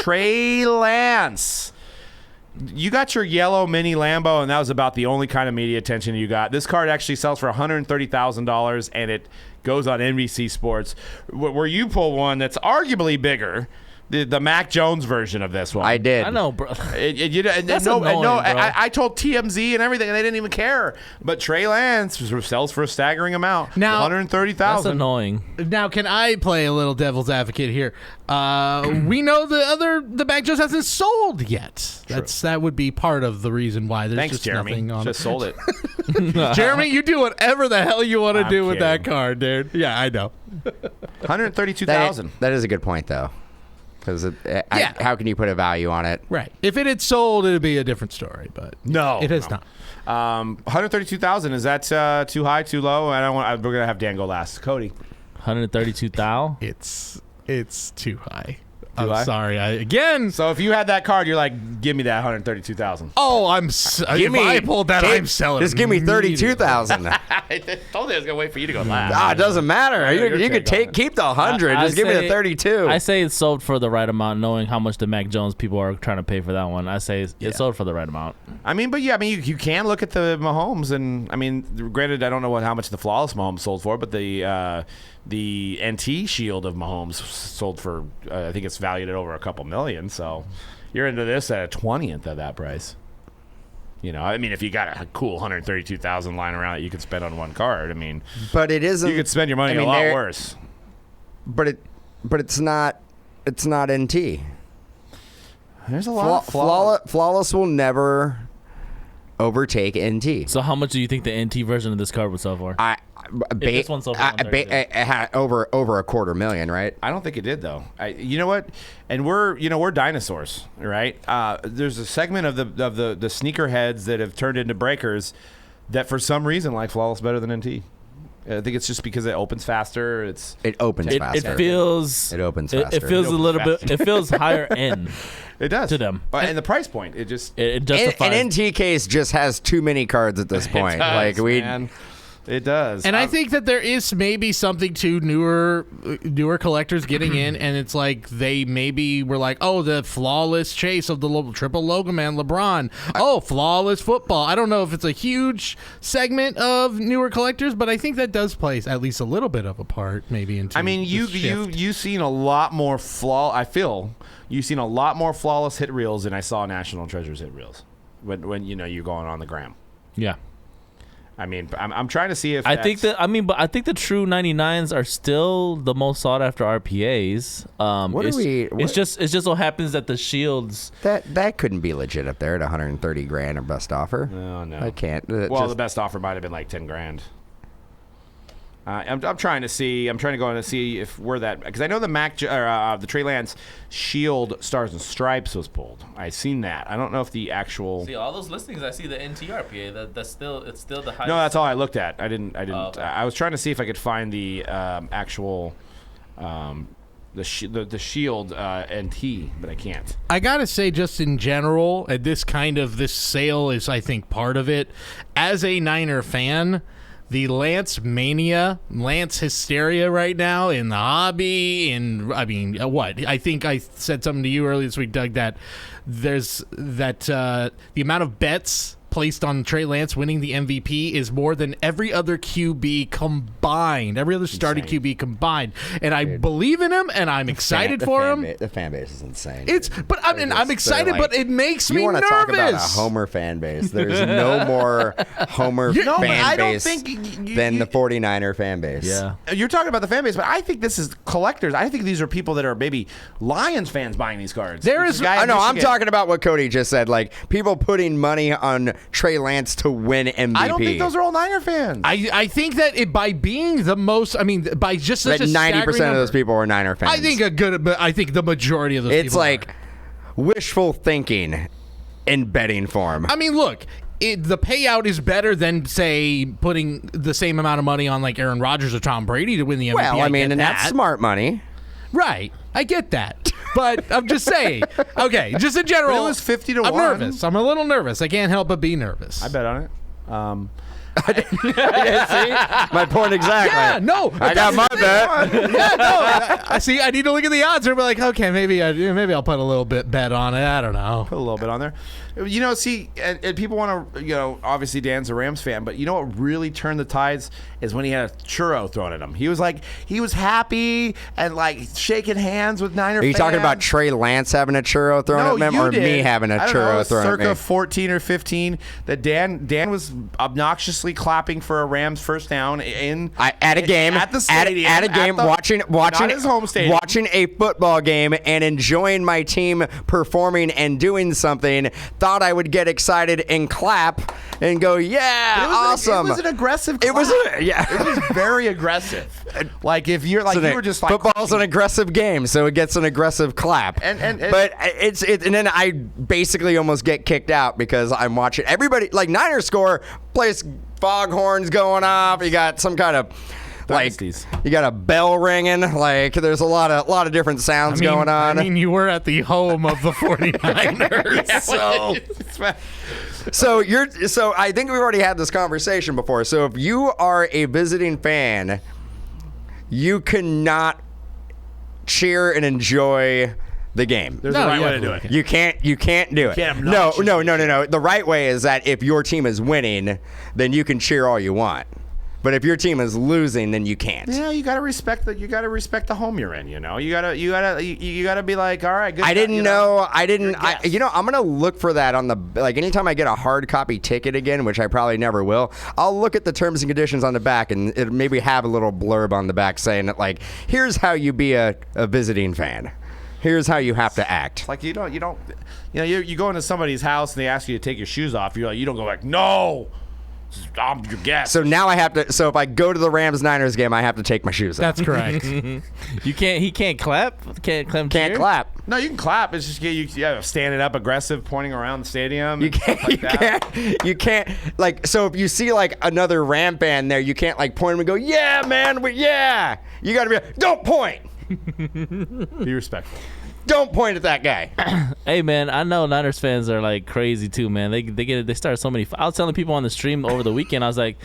Trey Lance. You got your yellow mini Lambo, and that was about the only kind of media attention you got. This card actually sells for $130,000, and it goes on NBC Sports, where you pull one that's arguably bigger. The Mac Jones version of this one. I did. I know, bro. That's annoying, bro. I told TMZ and everything, and they didn't even care. But Trey Lance sells for a staggering amount. Now, $130,000. That's annoying. Now, can I play a little devil's advocate here? We know the Mac Jones hasn't sold yet. That would be part of the reason why there's Thanks, just Jeremy. nothing on Just sold it. Jeremy, you do whatever the hell you want to do with that kidding. card, dude. Yeah, I know. $132,000. That is a good point, though. Because how can you put a value on it? Right. If it had sold, it would be a different story. But No, it has not. $132,000. Is that too high, too low? We're gonna have Dan go last. Cody. 132,000. It's too high. Too I'm high? sorry. Again. So if you had that card, you're like, give me that $132,000. Oh, if I pulled that, I'm selling. Just give me $32,000. I told you I was gonna wait for you to go last. It doesn't matter. You could keep the 100. Just give me the 32. I say it's sold for the right amount, knowing how much the Mac Jones people are trying to pay for that one. I say it's sold for the right amount. You can look at the Mahomes, and granted, I don't know how much the flawless Mahomes sold for, but the NT Shield of Mahomes sold for, I think it's valued at over a couple million. So you're into this at a 20th of that price. If you got a cool $132,000 lying around that you could spend on one card, but it isn't. You could spend your money a lot worse. But it's not NT. There's a lot of Flawless will never overtake NT. So how much do you think the NT version of this card would sell for? This one sold for it had over $250,000, right? I don't think it did though. You know what? And we're dinosaurs, right? There's a segment of the sneakerheads that have turned into breakers that for some reason like Flawless better than NT. I think it's just because it opens faster. It opens faster. It feels. It opens faster. It feels a little bit. It feels higher end. It does to them, and the price point. It just it justifies. And NT case just has too many cards at this point. It does, man. It does. And I think that there is maybe something to newer collectors getting in, and it's like they maybe were like, oh, the flawless chase of the triple logo man LeBron. Oh, flawless football. I don't know if it's a huge segment of newer collectors, but I think that does play at least a little bit of a part maybe into you've seen a lot more I feel you've seen a lot more flawless hit reels than I saw National Treasures hit reels when you're going on the gram. Yeah. I'm trying to see if I think the true 99s are still the most sought after RPAs. It just so happens that the shields that couldn't be legit up there at $130,000 or best offer. No, I can't. The best offer might have been like $10,000. I'm trying to go in and see if we're that, because I know the Trey Lance Shield Stars and Stripes was pulled. I've seen that. I don't know if the actual. See all those listings. I see the NTRPA. It's still the highest. No, that's all I looked at. I didn't. Oh, okay. I was trying to see if I could find the actual. The Shield NT, but I can't. I gotta say, just in general, this sale is, I think, part of it. As a Niner fan, the Lance Mania, Lance hysteria right now in the hobby, I think I said something to you earlier this week, Doug, that there's the amount of bets placed on Trey Lance winning the MVP is more than every other QB combined, every other starting QB combined. And I believe in him, and I'm excited for him. The fan base is insane. I'm excited, but it makes me nervous. You want to talk about a Homer fan base? There's no more Homer fan base than the 49er fan base. Yeah, you're talking about the fan base, but I think this is collectors. I think these are people that are maybe Lions fans buying these cards. I'm talking about what Cody just said. Like people putting money on Trey Lance to win MVP. I don't think those are all Niner fans. I think that by being the most, by just such that a 90% of those people are Niner fans. I think the majority of those people. It's like wishful thinking in betting form. Look, the payout is better than, say, putting the same amount of money on like Aaron Rodgers or Tom Brady to win the MVP. Well, that's smart money. Right. I get that. But I'm just saying. Okay, just in general. But it was 50 to 1. I'm nervous. I'm a little nervous. I can't help but be nervous. I bet on it. See? My point exactly. Yeah, no. I got my bet. Yeah, no. I see. I need to look at the odds and be like, okay, maybe I'll put a little bit bet on it. I don't know. Put a little bit on there. See, and people want to, obviously Dan's a Rams fan, but you know what really turned the tides is when he had a churro thrown at him. He was happy and like shaking hands with Niner fans. Are you talking about Trey Lance having a churro thrown at him, or me having a churro thrown at me? Circa 14 or 15, that Dan was obnoxiously clapping for a Rams first down at a game at the stadium, at a game, watching not his home stadium, watching a football game and enjoying my team performing and doing something. Thought I would get excited and clap and go, yeah, awesome. It was an aggressive clap. It was very aggressive. Like if you're like you were just like football's an aggressive game, so it gets an aggressive clap. And then I basically almost get kicked out because I'm watching everybody like Niners score, place foghorns going off. You got some kind of you got a bell ringing. Like there's a lot of different sounds going on. I mean, you were at the home of the 49ers. So I think we've already had this conversation before. So if you are a visiting fan, you cannot cheer and enjoy the game. There's a right way to do it. You can't do it. No. The right way is that if your team is winning, then you can cheer all you want. But if your team is losing, then you can't. Yeah, you gotta respect the home you're in. You gotta be like, all right, good. I'm gonna look for that on anytime I get a hard copy ticket again, which I probably never will. I'll look at the terms and conditions on the back, and it maybe have a little blurb on the back saying that here's how you be a visiting fan. Here's how you have to act. Like you go into somebody's house and they ask you to take your shoes off. You don't go like, no. I'm your guest. So now I have to. So if I go to the Rams-Niners game, I have to take my shoes off. That's correct. You can't. He can't clap. Can't clap. No, you can clap. It's just you standing up, aggressive, pointing around the stadium. You can't. You can't. So if you see another Ram fan there, you can't point and go, yeah, man, yeah. You got to be. Don't point. Be respectful. Don't point at that guy. Hey man, I know Niners fans are crazy too, man. They start so many. I was telling people on the stream over the weekend. I was like,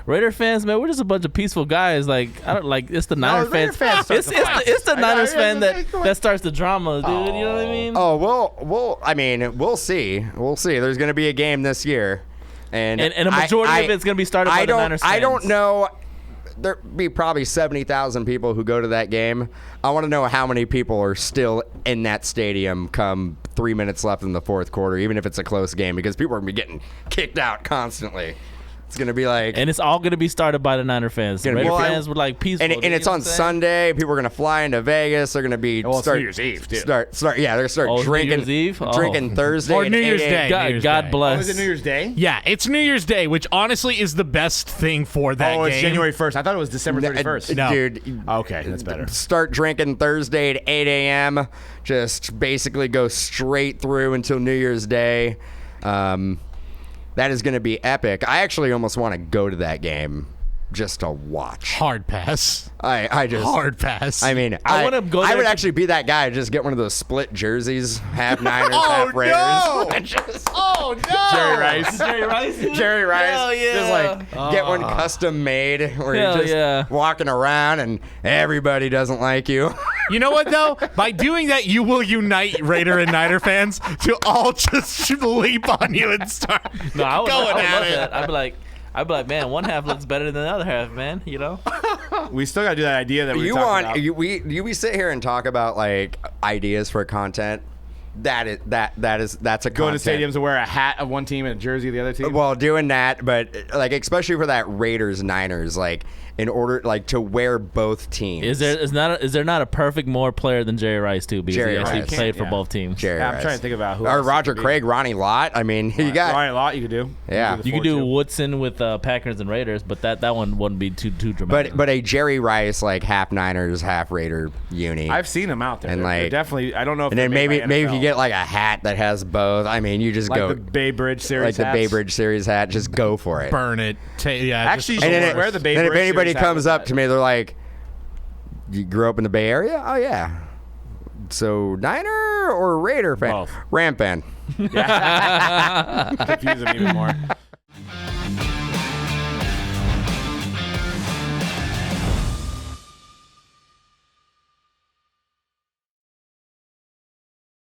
Raider fans, man, we're just a bunch of peaceful guys. I don't it's the Niners fans. It's the Niners fan that starts the drama, dude. You know what I mean? Oh, we'll see. We'll see. There's going to be a game this year, and a majority of it's going to be started by the Niners fans. I don't know. There'll be probably 70,000 people who go to that game. I want to know how many people are still in that stadium come 3 minutes left in the fourth quarter, even if it's a close game, because people are going to be getting kicked out constantly. It's going to be and it's all going to be started by the Niner fans. The Raider fans were peaceful. And it's on Sunday. People are going to fly into Vegas. They're going to be it's New Year's Eve, too. They're going to start drinking. New Year's Eve? Drinking Thursday. Or New Year's Day. God bless. Oh, is it New Year's Day? Yeah, it's New Year's Day, which honestly is the best thing for that game. Oh, it's January 1st. I thought it was December 31st. No. Dude. Okay, that's better. Start drinking Thursday at 8 a.m. Just basically go straight through until New Year's Day. That is going to be epic. I actually almost want to go to that game just to watch. Hard pass. I just hard pass. I mean, I want to go. I would actually be that guy. Just get one of those split jerseys, half Niners, half Raiders. Oh no! Jerry Rice. Hell yeah. Just get one custom made where you're just walking around and everybody doesn't like you. You know what though? By doing that, you will unite Raider and Niner fans to all just leap on you and start going at it. I'd be like, man, one half looks better than the other half, man. You know. We still got to do that idea that we talked about. We sit here and talk about ideas for content. That's a go to stadiums and wear a hat of one team and a jersey of the other team. Well, doing that, but especially for that Raiders Niners, in order to wear both teams. Is there not a perfect more player than Jerry Rice too? Because Jerry he actually Rice. played for both teams. I'm trying to think about who. Or Roger Craig, Ronnie Lott. I mean, you got Ronnie Lott. You could do. Yeah, you could do Woodson with Packers and Raiders, but that one wouldn't be too dramatic. But a Jerry Rice half Niners, half Raider uni. I've seen them out there. And they're definitely. I don't know if. And then maybe if you get a hat that has both. I mean, you just go the Bay Bridge Series. The Bay Bridge Series hat. Just go for it. Burn it. Actually, wear the Bay Bridge. And if anybody Series comes up to me, they're like, "You grew up in the Bay Area? Oh yeah. So Niner or Raider fan? Both. Ram fan." Confuse them even more.